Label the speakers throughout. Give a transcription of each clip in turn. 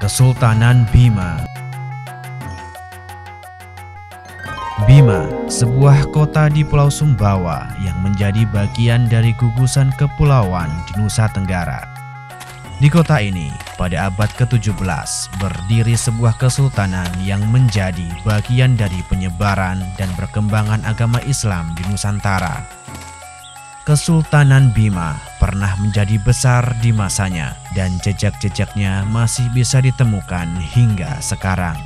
Speaker 1: Kesultanan Bima. Bima, sebuah kota di Pulau Sumbawa yang menjadi bagian dari gugusan kepulauan di Nusa Tenggara. Di kota ini, pada abad ke-17, berdiri sebuah kesultanan yang menjadi bagian dari penyebaran dan perkembangan agama Islam di Nusantara. Kesultanan Bima pernah menjadi besar di masanya dan jejak-jejaknya masih bisa ditemukan hingga sekarang.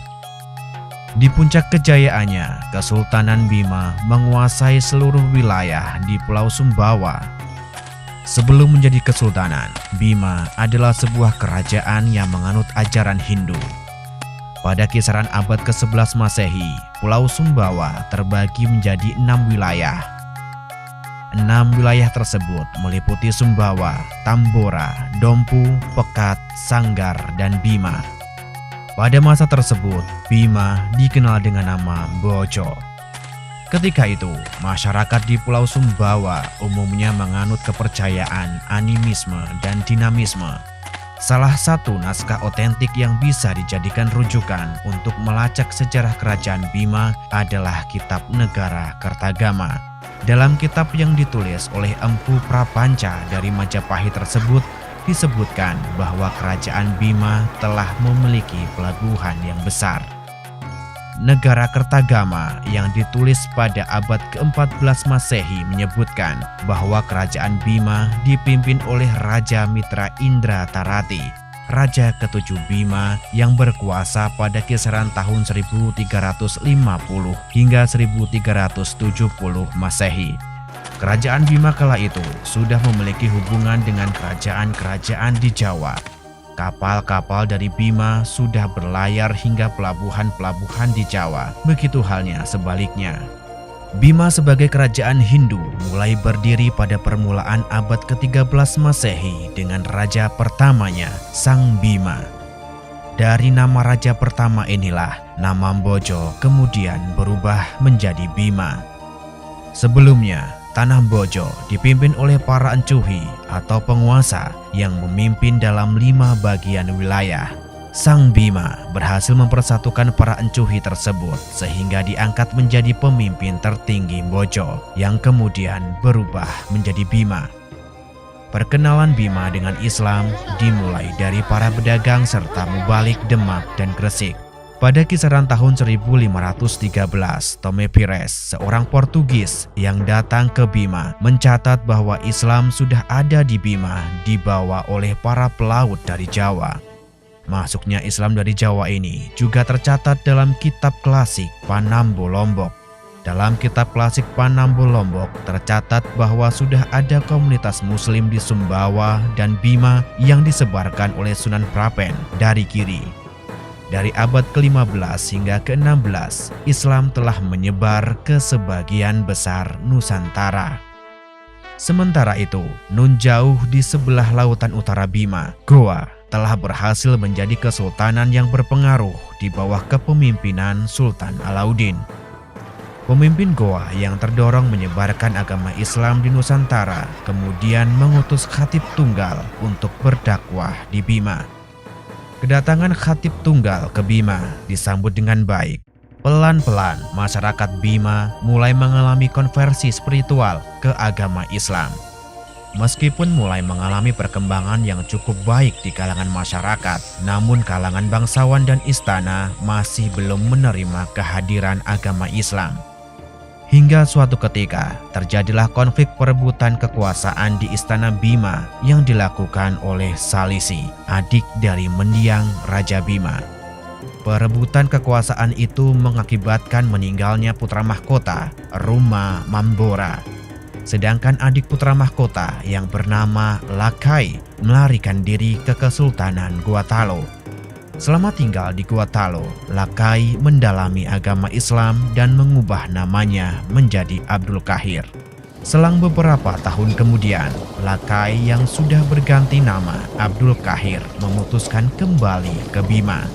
Speaker 1: Di puncak kejayaannya, Kesultanan Bima menguasai seluruh wilayah di Pulau Sumbawa. Sebelum menjadi kesultanan, Bima adalah sebuah kerajaan yang menganut ajaran Hindu. Pada kisaran abad ke-11 Masehi, Pulau Sumbawa terbagi menjadi 6 wilayah. 6 wilayah tersebut meliputi Sumbawa, Tambora, Dompu, Pekat, Sanggar, dan Bima. Pada masa tersebut, Bima dikenal dengan nama Bojo. Ketika itu, masyarakat di Pulau Sumbawa umumnya menganut kepercayaan animisme dan dinamisme. Salah satu naskah otentik yang bisa dijadikan rujukan untuk melacak sejarah kerajaan Bima adalah Kitab Negara Kertagama. Dalam kitab yang ditulis oleh Empu Prapanca dari Majapahit tersebut, disebutkan bahwa kerajaan Bima telah memiliki pelabuhan yang besar. Negara Kertagama yang ditulis pada abad ke-14 Masehi menyebutkan bahwa kerajaan Bima dipimpin oleh Raja Mitra Indra Tarati, Raja ke-7 Bima yang berkuasa pada kisaran tahun 1350 hingga 1370 Masehi. Kerajaan Bima kala itu sudah memiliki hubungan dengan kerajaan-kerajaan di Jawa. Kapal-kapal dari Bima sudah berlayar hingga pelabuhan-pelabuhan di Jawa. Begitu halnya sebaliknya. Bima sebagai kerajaan Hindu mulai berdiri pada permulaan abad ke-13 Masehi dengan raja pertamanya, Sang Bima. Dari nama raja pertama inilah nama Bojo kemudian berubah menjadi Bima. Sebelumnya, Tanah Bojo dipimpin oleh para encuhi atau penguasa yang memimpin dalam 5 bagian wilayah. Sang Bima berhasil mempersatukan para encuhi tersebut sehingga diangkat menjadi pemimpin tertinggi Bojo yang kemudian berubah menjadi Bima. Perkenalan Bima dengan Islam dimulai dari para pedagang serta mubalik Demak dan Gresik. Pada kisaran tahun 1513, Tome Pires, seorang Portugis yang datang ke Bima, mencatat bahwa Islam sudah ada di Bima dibawa oleh para pelaut dari Jawa. Masuknya Islam dari Jawa ini juga tercatat dalam kitab klasik Panambo Lombok. Dalam kitab klasik Panambo Lombok tercatat bahwa sudah ada komunitas Muslim di Sumbawa dan Bima yang disebarkan oleh Sunan Prapen dari kiri. Dari abad ke-15 hingga ke-16, Islam telah menyebar ke sebagian besar Nusantara. Sementara itu, nun jauh di sebelah lautan utara Bima, Goa telah berhasil menjadi kesultanan yang berpengaruh di bawah kepemimpinan Sultan Alauddin. Pemimpin Goa yang terdorong menyebarkan agama Islam di Nusantara kemudian mengutus khatib tunggal untuk berdakwah di Bima. Kedatangan khatib tunggal ke Bima disambut dengan baik. Pelan-pelan masyarakat Bima mulai mengalami konversi spiritual ke agama Islam. Meskipun mulai mengalami perkembangan yang cukup baik di kalangan masyarakat, namun kalangan bangsawan dan istana masih belum menerima kehadiran agama Islam. Hingga suatu ketika terjadilah konflik perebutan kekuasaan di Istana Bima yang dilakukan oleh Salisi, adik dari mendiang Raja Bima. Perebutan kekuasaan itu mengakibatkan meninggalnya putra mahkota, Ruma Mambora. Sedangkan adik putra mahkota yang bernama Lakai melarikan diri ke Kesultanan Guatalo. Selama tinggal di Guatalo, Lakai mendalami agama Islam dan mengubah namanya menjadi Abdul Qahir. Selang beberapa tahun kemudian, Lakai yang sudah berganti nama Abdul Qahir memutuskan kembali ke Bima.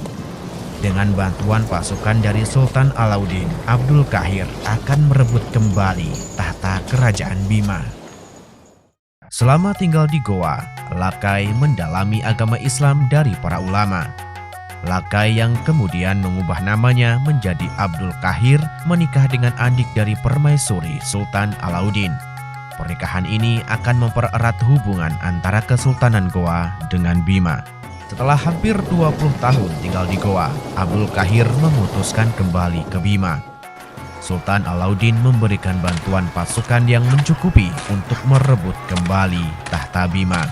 Speaker 1: Dengan bantuan pasukan dari Sultan Alauddin, Abdul Qahir akan merebut kembali tahta kerajaan Bima. Selama tinggal di Goa, Lakai mendalami agama Islam dari para ulama. Lakai yang kemudian mengubah namanya menjadi Abdul Qahir menikah dengan adik dari permaisuri Sultan Alauddin. Pernikahan ini akan mempererat hubungan antara Kesultanan Goa dengan Bima. Setelah hampir 20 tahun tinggal di Goa, Abdul Qahir memutuskan kembali ke Bima. Sultan Alauddin memberikan bantuan pasukan yang mencukupi untuk merebut kembali tahta Bima.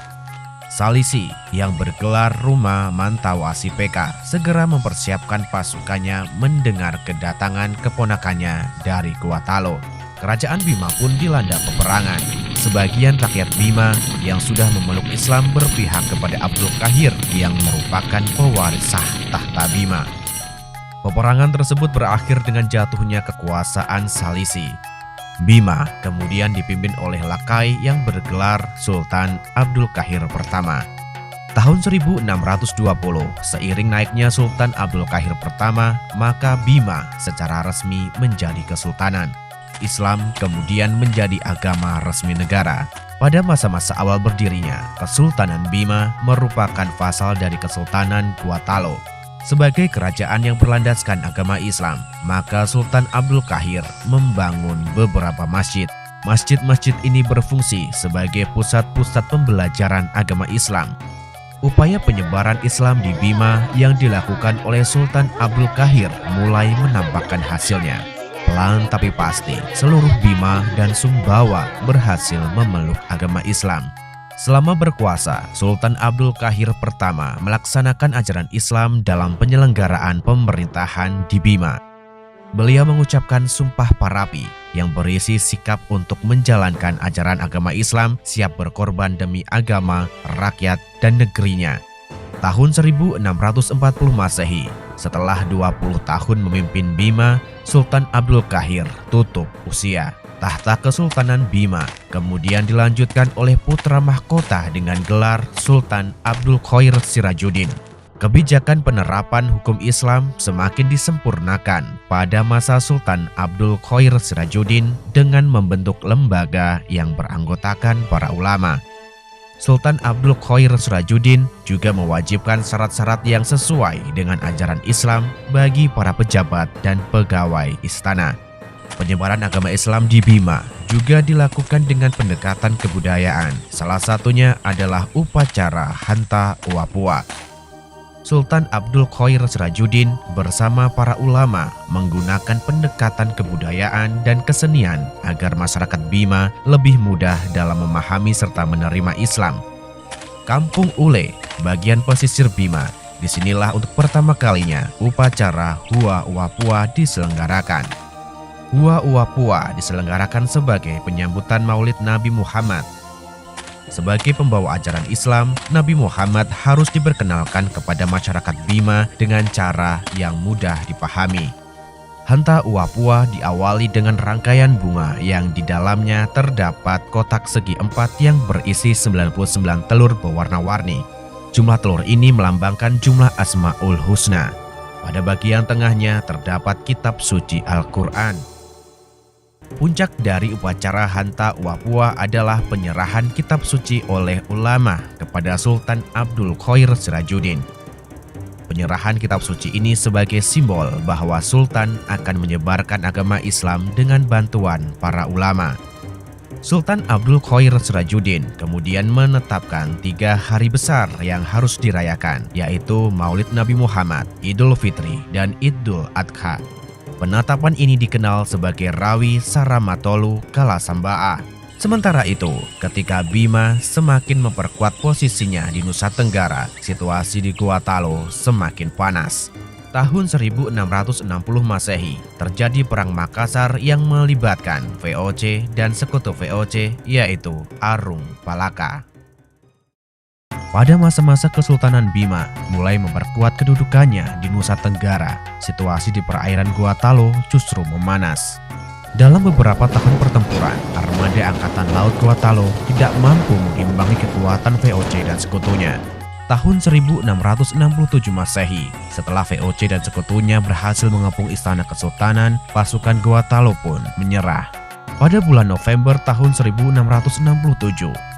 Speaker 1: Salisi yang bergelar Ruma Mantawasi Peka segera mempersiapkan pasukannya mendengar kedatangan keponakannya dari Gua Talo. Kerajaan Bima pun dilanda peperangan. Sebagian rakyat Bima yang sudah memeluk Islam berpihak kepada Abdul Qahir yang merupakan pewaris sah tahta Bima. Peperangan tersebut berakhir dengan jatuhnya kekuasaan Salisi. Bima kemudian dipimpin oleh Lakai yang bergelar Sultan Abdul Qahir pertama. Tahun 1620, seiring naiknya Sultan Abdul Qahir pertama, maka Bima secara resmi menjadi kesultanan. Islam kemudian menjadi agama resmi negara. Pada masa-masa awal berdirinya, Kesultanan Bima merupakan fasal dari Kesultanan Gua Talo. Sebagai kerajaan yang berlandaskan agama Islam, maka Sultan Abdul Qahir membangun beberapa masjid. Masjid-masjid ini berfungsi sebagai pusat-pusat pembelajaran agama Islam. Upaya penyebaran Islam di Bima yang dilakukan oleh Sultan Abdul Qahir mulai menampakkan hasilnya. Pelan tapi pasti, seluruh Bima dan Sumbawa berhasil memeluk agama Islam. Selama berkuasa, Sultan Abdul Qahir pertama melaksanakan ajaran Islam dalam penyelenggaraan pemerintahan di Bima. Beliau mengucapkan Sumpah Parapi yang berisi sikap untuk menjalankan ajaran agama Islam, siap berkorban demi agama, rakyat, dan negerinya. Tahun 1640 Masehi, setelah 20 tahun memimpin Bima, Sultan Abdul Qahir tutup usia. Tahta Kesultanan Bima kemudian dilanjutkan oleh putra mahkota dengan gelar Sultan Abdul Qair Sirajuddin. Kebijakan penerapan hukum Islam semakin disempurnakan pada masa Sultan Abdul Qair Sirajuddin dengan membentuk lembaga yang beranggotakan para ulama. Sultan Abdul Qair Sirajuddin juga mewajibkan syarat-syarat yang sesuai dengan ajaran Islam bagi para pejabat dan pegawai istana. Penyebaran agama Islam di Bima juga dilakukan dengan pendekatan kebudayaan. Salah satunya adalah upacara Hanta Uapua. Sultan Abdul Qair Sirajuddin bersama para ulama menggunakan pendekatan kebudayaan dan kesenian agar masyarakat Bima lebih mudah dalam memahami serta menerima Islam. Kampung Ule, bagian pesisir Bima, disinilah untuk pertama kalinya upacara Hua Uapua diselenggarakan. Hua Uapua diselenggarakan sebagai penyambutan Maulid Nabi Muhammad. Sebagai pembawa ajaran Islam, Nabi Muhammad harus diperkenalkan kepada masyarakat Bima dengan cara yang mudah dipahami. Hanta Uapua diawali dengan rangkaian bunga yang di dalamnya terdapat kotak segi empat yang berisi 99 telur berwarna-warni. Jumlah telur ini melambangkan jumlah Asmaul Husna. Pada bagian tengahnya terdapat kitab suci Al-Quran. Puncak dari upacara Hanta Uapua adalah penyerahan kitab suci oleh ulama kepada Sultan Abdul Qair Sirajuddin. Penyerahan kitab suci ini sebagai simbol bahwa Sultan akan menyebarkan agama Islam dengan bantuan para ulama. Sultan Abdul Qair Sirajuddin kemudian menetapkan 3 hari besar yang harus dirayakan, yaitu Maulid Nabi Muhammad, Idul Fitri, dan Idul Adha. Penetapan ini dikenal sebagai Rawi Saramatolu Kalasambaa. Sementara itu, ketika Bima semakin memperkuat posisinya di Nusa Tenggara, situasi di Gua Talo semakin panas. Tahun 1660 Masehi, terjadi Perang Makassar yang melibatkan VOC dan sekutu VOC, yaitu Arung Palaka. Pada masa-masa Kesultanan Bima mulai memperkuat kedudukannya di Nusa Tenggara, situasi di perairan Gua Talo justru memanas. Dalam beberapa tahun pertempuran, armada Angkatan Laut Gua Talo tidak mampu mengimbangi kekuatan VOC dan sekutunya. Tahun 1667 Masehi, setelah VOC dan sekutunya berhasil mengepung istana Kesultanan, pasukan Gua Talo pun menyerah. Pada bulan November tahun 1667,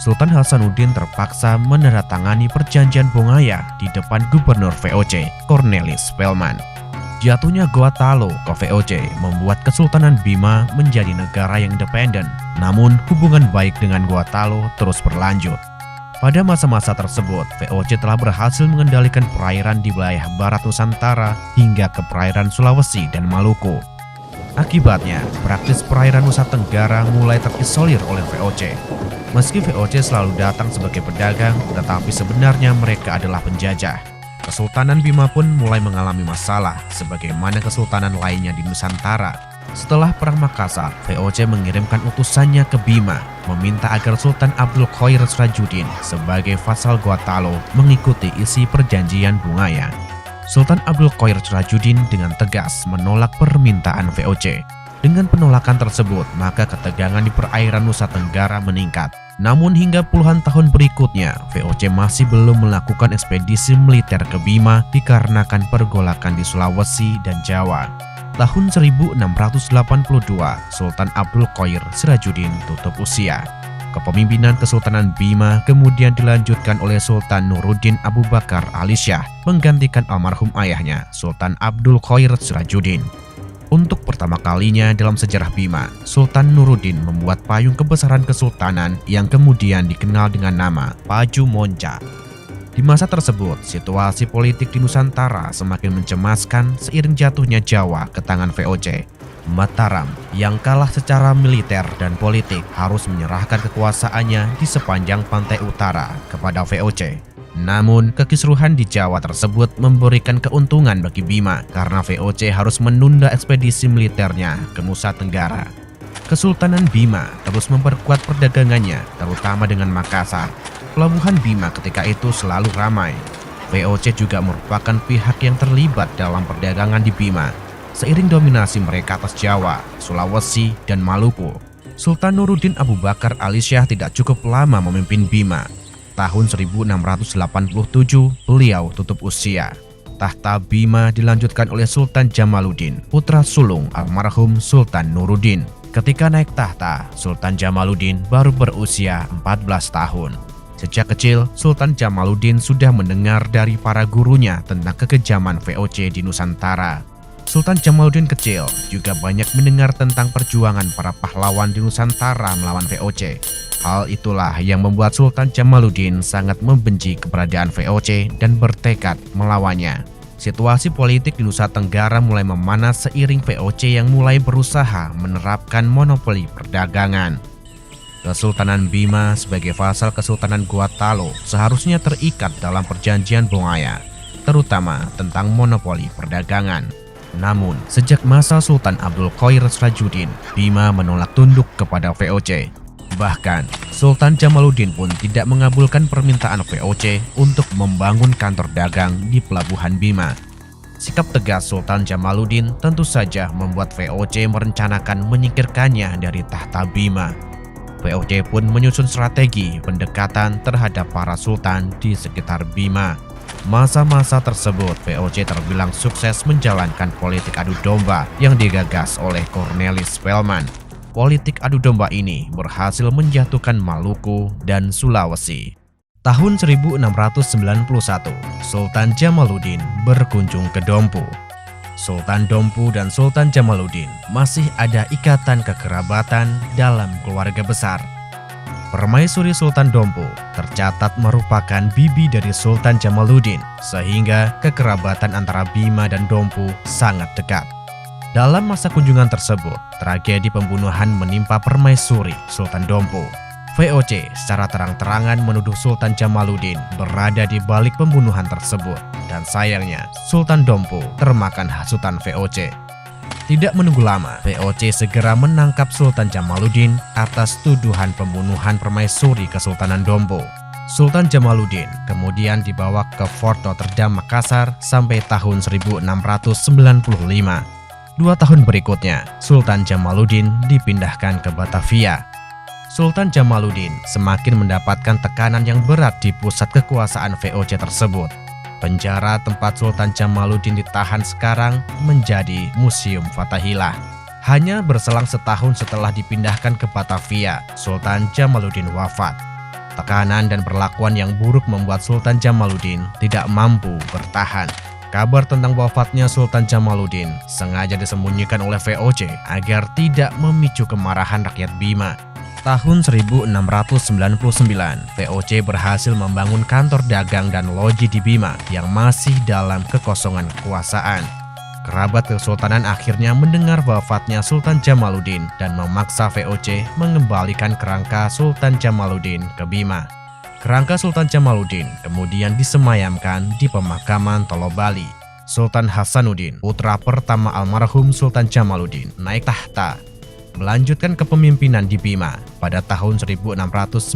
Speaker 1: Sultan Hasanuddin terpaksa menandatangani perjanjian Bongaya di depan Gubernur VOC, Cornelis Spelman. Jatuhnya Gorontalo ke VOC membuat Kesultanan Bima menjadi negara yang independen, namun hubungan baik dengan Gorontalo terus berlanjut. Pada masa-masa tersebut, VOC telah berhasil mengendalikan perairan di wilayah barat Nusantara hingga ke perairan Sulawesi dan Maluku. Akibatnya, praktis perairan Nusa Tenggara mulai terisolir oleh VOC. Meski VOC selalu datang sebagai pedagang, tetapi sebenarnya mereka adalah penjajah. Kesultanan Bima pun mulai mengalami masalah, sebagaimana kesultanan lainnya di Nusantara. Setelah Perang Makassar, VOC mengirimkan utusannya ke Bima, meminta agar Sultan Abdul Qoir Sirajuddin sebagai vasal Gorontalo mengikuti isi perjanjian Bongaya. Sultan Abdul Qoir Sirajuddin dengan tegas menolak permintaan VOC. Dengan penolakan tersebut, maka ketegangan di perairan Nusa Tenggara meningkat. Namun hingga puluhan tahun berikutnya, VOC masih belum melakukan ekspedisi militer ke Bima dikarenakan pergolakan di Sulawesi dan Jawa. Tahun 1682, Sultan Abdul Qoir Sirajuddin tutup usia. Kepemimpinan Kesultanan Bima kemudian dilanjutkan oleh Sultan Nuruddin Abu Bakar Ali Shah menggantikan almarhum ayahnya, Sultan Abdul Qoir Sirajuddin. Untuk pertama kalinya dalam sejarah Bima, Sultan Nuruddin membuat payung kebesaran kesultanan yang kemudian dikenal dengan nama Paju Monca. Di masa tersebut, situasi politik di Nusantara semakin mencemaskan seiring jatuhnya Jawa ke tangan VOC. Mataram yang kalah secara militer dan politik harus menyerahkan kekuasaannya di sepanjang pantai utara kepada VOC. Namun, kekisruhan di Jawa tersebut memberikan keuntungan bagi Bima karena VOC harus menunda ekspedisi militernya ke Nusa Tenggara. Kesultanan Bima terus memperkuat perdagangannya, terutama dengan Makassar. Pelabuhan Bima ketika itu selalu ramai. VOC juga merupakan pihak yang terlibat dalam perdagangan di Bima. Seiring dominasi mereka atas Jawa, Sulawesi, dan Maluku, Sultan Nuruddin Abu Bakar Ali Shah tidak cukup lama memimpin Bima. Tahun 1687, beliau tutup usia. Tahta Bima dilanjutkan oleh Sultan Jamaluddin, putra sulung almarhum Sultan Nuruddin. Ketika naik tahta, Sultan Jamaluddin baru berusia 14 tahun. Sejak kecil, Sultan Jamaluddin sudah mendengar dari para gurunya tentang kekejaman VOC di Nusantara. Sultan Jamaluddin kecil juga banyak mendengar tentang perjuangan para pahlawan di Nusantara melawan VOC. Hal itulah yang membuat Sultan Jamaluddin sangat membenci keberadaan VOC dan bertekad melawannya. Situasi politik di Nusa Tenggara mulai memanas seiring VOC yang mulai berusaha menerapkan monopoli perdagangan. Kesultanan Bima sebagai vasal Kesultanan Gorontalo seharusnya terikat dalam perjanjian Bongaya, terutama tentang monopoli perdagangan. Namun, sejak masa Sultan Abdul Qoir Sirajuddin, Bima menolak tunduk kepada VOC. Bahkan, Sultan Jamaluddin pun tidak mengabulkan permintaan VOC untuk membangun kantor dagang di Pelabuhan Bima. Sikap tegas Sultan Jamaluddin tentu saja membuat VOC merencanakan menyingkirkannya dari tahta Bima. VOC pun menyusun strategi pendekatan terhadap para sultan di sekitar Bima. Masa-masa tersebut, VOC terbilang sukses menjalankan politik adu domba yang digagas oleh Cornelis Spelman. Politik adu domba ini berhasil menjatuhkan Maluku dan Sulawesi. Tahun 1691, Sultan Jamaluddin berkunjung ke Dompu. Sultan Dompu dan Sultan Jamaluddin masih ada ikatan kekerabatan dalam keluarga besar. Permaisuri Sultan Dompu tercatat merupakan bibi dari Sultan Jamaluddin, sehingga kekerabatan antara Bima dan Dompu sangat dekat. Dalam masa kunjungan tersebut, tragedi pembunuhan menimpa permaisuri Sultan Dompu. VOC secara terang-terangan menuduh Sultan Jamaluddin berada di balik pembunuhan tersebut, dan sayangnya Sultan Dompu termakan hasutan VOC. Tidak menunggu lama, VOC segera menangkap Sultan Jamaluddin atas tuduhan pembunuhan permaisuri Kesultanan Dompu. Sultan Jamaluddin kemudian dibawa ke Fort Notre Dame Makassar sampai tahun 1695. 2 tahun berikutnya, Sultan Jamaluddin dipindahkan ke Batavia. Sultan Jamaluddin semakin mendapatkan tekanan yang berat di pusat kekuasaan VOC tersebut. Penjara tempat Sultan Jamaluddin ditahan sekarang menjadi Museum Fathahillah. Hanya berselang setahun setelah dipindahkan ke Batavia, Sultan Jamaluddin wafat. Tekanan dan perlakuan yang buruk membuat Sultan Jamaluddin tidak mampu bertahan. Kabar tentang wafatnya Sultan Jamaluddin sengaja disembunyikan oleh VOC agar tidak memicu kemarahan rakyat Bima. Tahun 1699, VOC berhasil membangun kantor dagang dan loji di Bima yang masih dalam kekosongan kekuasaan. Kerabat kesultanan akhirnya mendengar wafatnya Sultan Jamaluddin dan memaksa VOC mengembalikan kerangka Sultan Jamaluddin ke Bima. Kerangka Sultan Jamaluddin kemudian disemayamkan di pemakaman Tolobali. Sultan Hasanuddin, putra pertama almarhum Sultan Jamaluddin, naik tahta, melanjutkan kepemimpinan di Bima pada tahun 1699.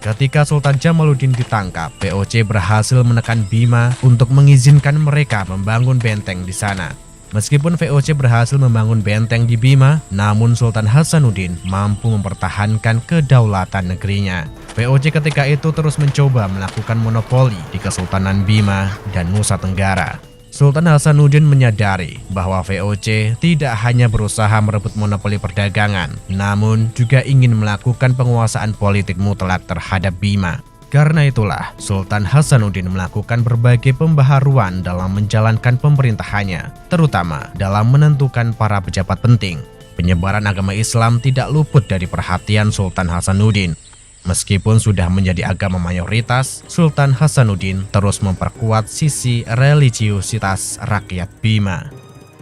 Speaker 1: Ketika Sultan Jamaluddin ditangkap, VOC berhasil menekan Bima untuk mengizinkan mereka membangun benteng di sana. Meskipun VOC berhasil membangun benteng di Bima, namun Sultan Hasanuddin mampu mempertahankan kedaulatan negerinya. VOC ketika itu terus mencoba melakukan monopoli di Kesultanan Bima dan Nusa Tenggara. Sultan Hasanuddin menyadari bahwa VOC tidak hanya berusaha merebut monopoli perdagangan, namun juga ingin melakukan penguasaan politik mutlak terhadap Bima. Karena itulah, Sultan Hasanuddin melakukan berbagai pembaharuan dalam menjalankan pemerintahannya, terutama dalam menentukan para pejabat penting. Penyebaran agama Islam tidak luput dari perhatian Sultan Hasanuddin. Meskipun sudah menjadi agama mayoritas, Sultan Hasanuddin terus memperkuat sisi religiusitas rakyat Bima.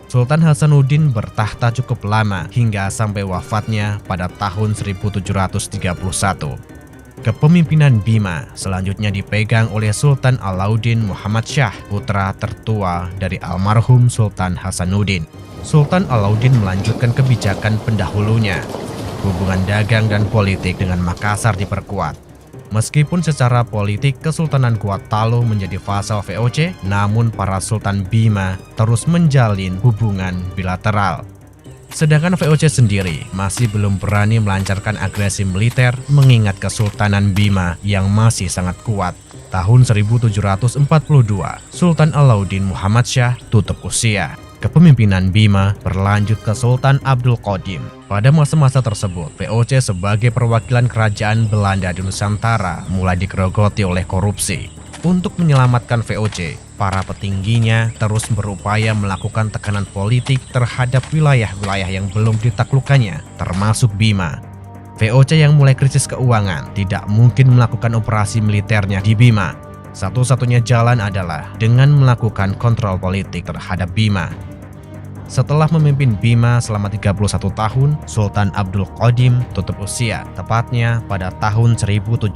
Speaker 1: Sultan Hasanuddin bertahta cukup lama hingga sampai wafatnya pada tahun 1731. Kepemimpinan Bima selanjutnya dipegang oleh Sultan Alauddin Muhammad Shah, putra tertua dari almarhum Sultan Hasanuddin. Sultan Alauddin melanjutkan kebijakan pendahulunya. Hubungan dagang dan politik dengan Makassar diperkuat. Meskipun secara politik Kesultanan Kuat Talu menjadi vasal VOC, namun para Sultan Bima terus menjalin hubungan bilateral. Sedangkan VOC sendiri masih belum berani melancarkan agresi militer mengingat Kesultanan Bima yang masih sangat kuat. Tahun 1742, Sultan Alauddin Muhammad Shah tutup usia. Kepemimpinan Bima berlanjut ke Sultan Abdul Qadim. Pada masa-masa tersebut, VOC sebagai perwakilan kerajaan Belanda di Nusantara mulai digerogoti oleh korupsi. Untuk menyelamatkan VOC, para petingginya terus berupaya melakukan tekanan politik terhadap wilayah-wilayah yang belum ditaklukkannya, termasuk Bima. VOC yang mulai krisis keuangan tidak mungkin melakukan operasi militernya di Bima. Satu-satunya jalan adalah dengan melakukan kontrol politik terhadap Bima. Setelah memimpin Bima selama 31 tahun, Sultan Abdul Qadim tutup usia, tepatnya pada tahun 1773.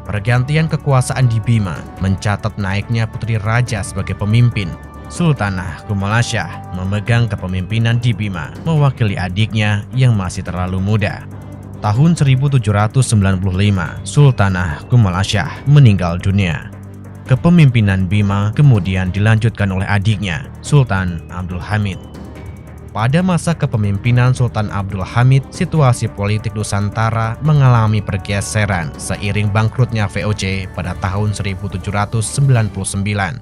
Speaker 1: Pergantian kekuasaan di Bima mencatat naiknya putri raja sebagai pemimpin. Sultanah Kumalasya memegang kepemimpinan di Bima, mewakili adiknya yang masih terlalu muda. Tahun 1795, Sultanah Kumalasya meninggal dunia. Kepemimpinan Bima kemudian dilanjutkan oleh adiknya, Sultan Abdul Hamid. Pada masa kepemimpinan Sultan Abdul Hamid, situasi politik Nusantara mengalami pergeseran seiring bangkrutnya VOC pada tahun 1799.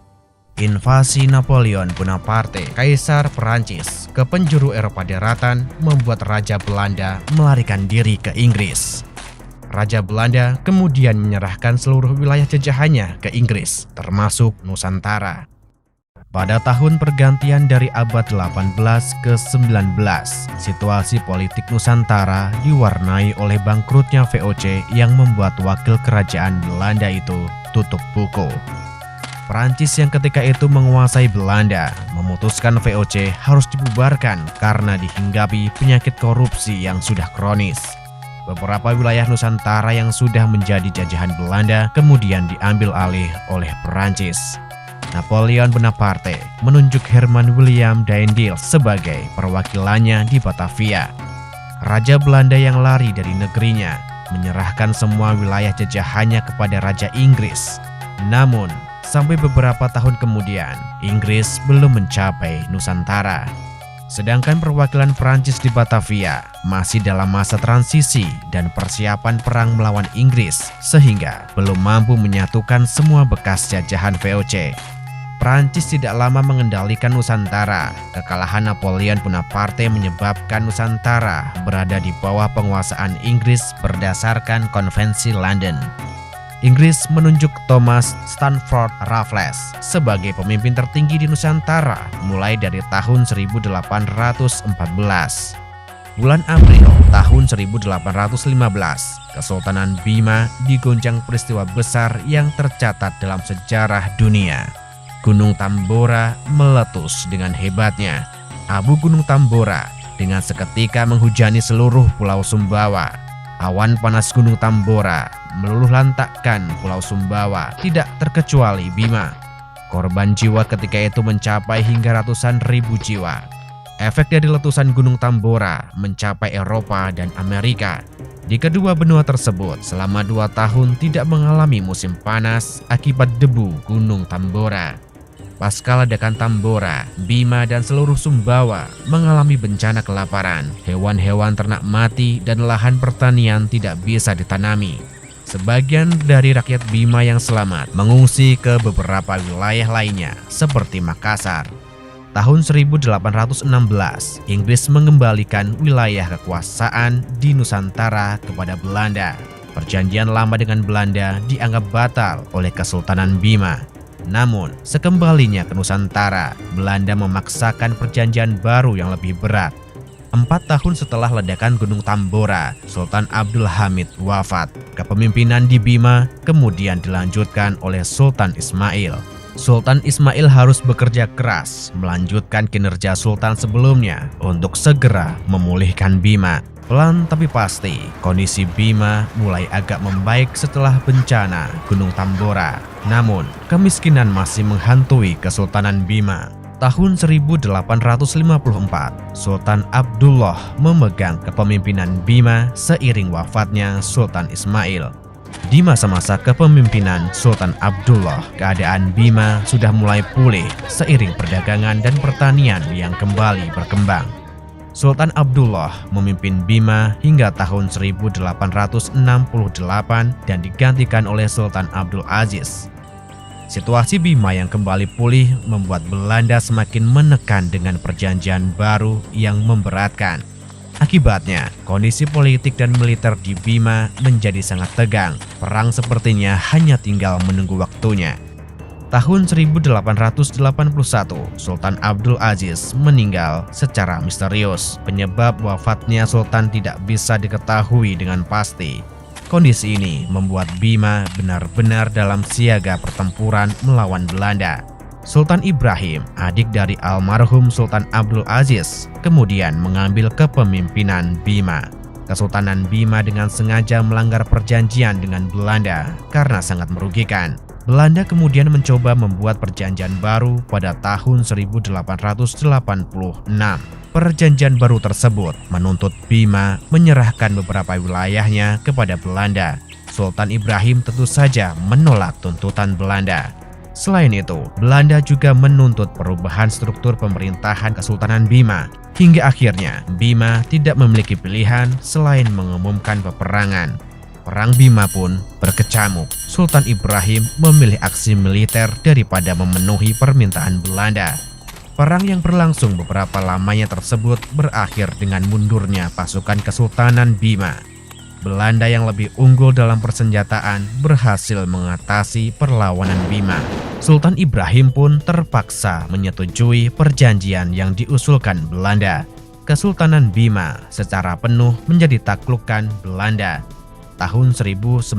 Speaker 1: Invasi Napoleon Bonaparte, Kaisar Perancis, ke penjuru Eropa daratan membuat Raja Belanda melarikan diri ke Inggris. Raja Belanda kemudian menyerahkan seluruh wilayah jajahannya ke Inggris, termasuk Nusantara. Pada tahun pergantian dari abad 18 ke 19, situasi politik Nusantara diwarnai oleh bangkrutnya VOC yang membuat wakil kerajaan Belanda itu tutup buku. Perancis yang ketika itu menguasai Belanda memutuskan VOC harus dibubarkan karena dihinggapi penyakit korupsi yang sudah kronis. Beberapa wilayah Nusantara yang sudah menjadi jajahan Belanda kemudian diambil alih oleh Perancis. Napoleon Bonaparte menunjuk Herman William Daendels sebagai perwakilannya di Batavia. Raja Belanda yang lari dari negerinya menyerahkan semua wilayah jajahannya kepada Raja Inggris. Namun, sampai beberapa tahun kemudian, Inggris belum mencapai Nusantara. Sedangkan perwakilan Prancis di Batavia masih dalam masa transisi dan persiapan perang melawan Inggris, sehingga belum mampu menyatukan semua bekas jajahan VOC. Prancis tidak lama mengendalikan Nusantara. Kekalahan Napoleon Bonaparte menyebabkan Nusantara berada di bawah penguasaan Inggris berdasarkan Konvensi London. Inggris menunjuk Thomas Stamford Raffles sebagai pemimpin tertinggi di Nusantara mulai dari tahun 1814. Bulan April tahun 1815, Kesultanan Bima digoncang peristiwa besar yang tercatat dalam sejarah dunia. Gunung Tambora meletus dengan hebatnya. Abu Gunung Tambora dengan seketika menghujani seluruh Pulau Sumbawa. Awan panas Gunung Tambora meluluh lantakkan Pulau Sumbawa, tidak terkecuali Bima. Korban jiwa ketika itu mencapai hingga ratusan ribu jiwa. Efek dari letusan Gunung Tambora mencapai Eropa dan Amerika. Di kedua benua tersebut selama 2 tahun tidak mengalami musim panas akibat debu Gunung Tambora. Pasca ledakan Tambora, Bima dan seluruh Sumbawa mengalami bencana kelaparan. Hewan-hewan ternak mati dan lahan pertanian tidak bisa ditanami. Sebagian dari rakyat Bima yang selamat mengungsi ke beberapa wilayah lainnya seperti Makassar. Tahun 1816, Inggris mengembalikan wilayah kekuasaan di Nusantara kepada Belanda. Perjanjian lama dengan Belanda dianggap batal oleh Kesultanan Bima. Namun, sekembalinya ke Nusantara, Belanda memaksakan perjanjian baru yang lebih berat. 4 tahun setelah ledakan Gunung Tambora, Sultan Abdul Hamid wafat. Kepemimpinan di Bima kemudian dilanjutkan oleh Sultan Ismail. Sultan Ismail harus bekerja keras melanjutkan kinerja Sultan sebelumnya untuk segera memulihkan Bima. Pelan tapi pasti, kondisi Bima mulai agak membaik setelah bencana Gunung Tambora. Namun, kemiskinan masih menghantui Kesultanan Bima. Tahun 1854, Sultan Abdullah memegang kepemimpinan Bima seiring wafatnya Sultan Ismail. Di masa-masa kepemimpinan Sultan Abdullah, keadaan Bima sudah mulai pulih seiring perdagangan dan pertanian yang kembali berkembang. Sultan Abdullah memimpin Bima hingga tahun 1868 dan digantikan oleh Sultan Abdul Aziz. Situasi Bima yang kembali pulih membuat Belanda semakin menekan dengan perjanjian baru yang memberatkan. Akibatnya, kondisi politik dan militer di Bima menjadi sangat tegang. Perang sepertinya hanya tinggal menunggu waktunya. Tahun 1881, Sultan Abdul Aziz meninggal secara misterius. Penyebab wafatnya Sultan tidak bisa diketahui dengan pasti. Kondisi ini membuat Bima benar-benar dalam siaga pertempuran melawan Belanda. Sultan Ibrahim, adik dari almarhum Sultan Abdul Aziz, kemudian mengambil kepemimpinan Bima. Kesultanan Bima dengan sengaja melanggar perjanjian dengan Belanda karena sangat merugikan. Belanda kemudian mencoba membuat perjanjian baru pada tahun 1886. Perjanjian baru tersebut menuntut Bima menyerahkan beberapa wilayahnya kepada Belanda. Sultan Ibrahim tentu saja menolak tuntutan Belanda. Selain itu, Belanda juga menuntut perubahan struktur pemerintahan Kesultanan Bima. Hingga akhirnya, Bima tidak memiliki pilihan selain mengumumkan peperangan. Perang Bima pun berkecamuk. Sultan Ibrahim memilih aksi militer daripada memenuhi permintaan Belanda. Perang yang berlangsung beberapa lamanya tersebut berakhir dengan mundurnya pasukan Kesultanan Bima. Belanda yang lebih unggul dalam persenjataan berhasil mengatasi perlawanan Bima. Sultan Ibrahim pun terpaksa menyetujui perjanjian yang diusulkan Belanda. Kesultanan Bima secara penuh menjadi taklukan Belanda. Tahun 1915,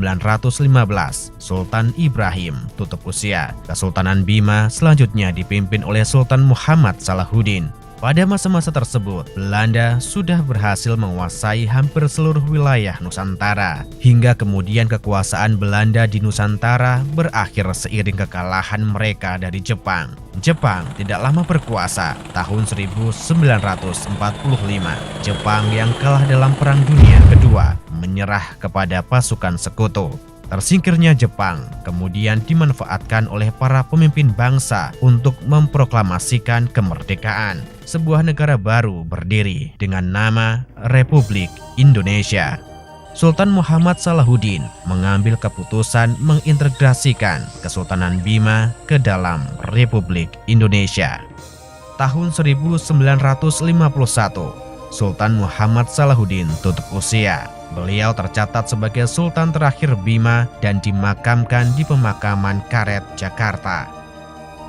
Speaker 1: Sultan Ibrahim tutup usia. Kesultanan Bima selanjutnya dipimpin oleh Sultan Muhammad Salahuddin. Pada masa-masa tersebut, Belanda sudah berhasil menguasai hampir seluruh wilayah Nusantara. Hingga kemudian kekuasaan Belanda di Nusantara berakhir seiring kekalahan mereka dari Jepang. Jepang tidak lama berkuasa. Tahun 1945, Jepang yang kalah dalam Perang Dunia Kedua menyerah kepada pasukan sekutu. Tersingkirnya Jepang kemudian dimanfaatkan oleh para pemimpin bangsa untuk memproklamasikan kemerdekaan. Sebuah negara baru berdiri dengan nama Republik Indonesia. Sultan Muhammad Salahuddin mengambil keputusan mengintegrasikan Kesultanan Bima ke dalam Republik Indonesia. Tahun 1951, Sultan Muhammad Salahuddin tutup usia. Beliau tercatat sebagai Sultan terakhir Bima dan dimakamkan di Pemakaman Karet, Jakarta.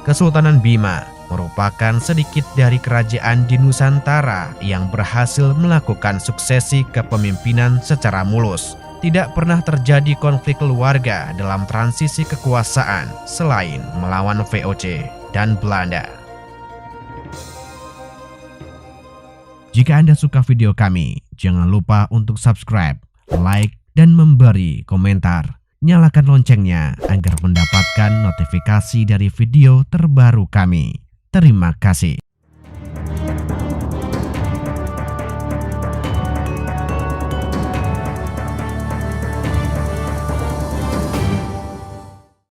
Speaker 1: Kesultanan Bima merupakan sedikit dari kerajaan di Nusantara yang berhasil melakukan suksesi kepemimpinan secara mulus. Tidak pernah terjadi konflik keluarga dalam transisi kekuasaan selain melawan VOC dan Belanda. Jika Anda suka video kami, jangan lupa untuk subscribe, like, dan memberi komentar. Nyalakan loncengnya agar mendapatkan notifikasi dari video terbaru kami. Terima kasih.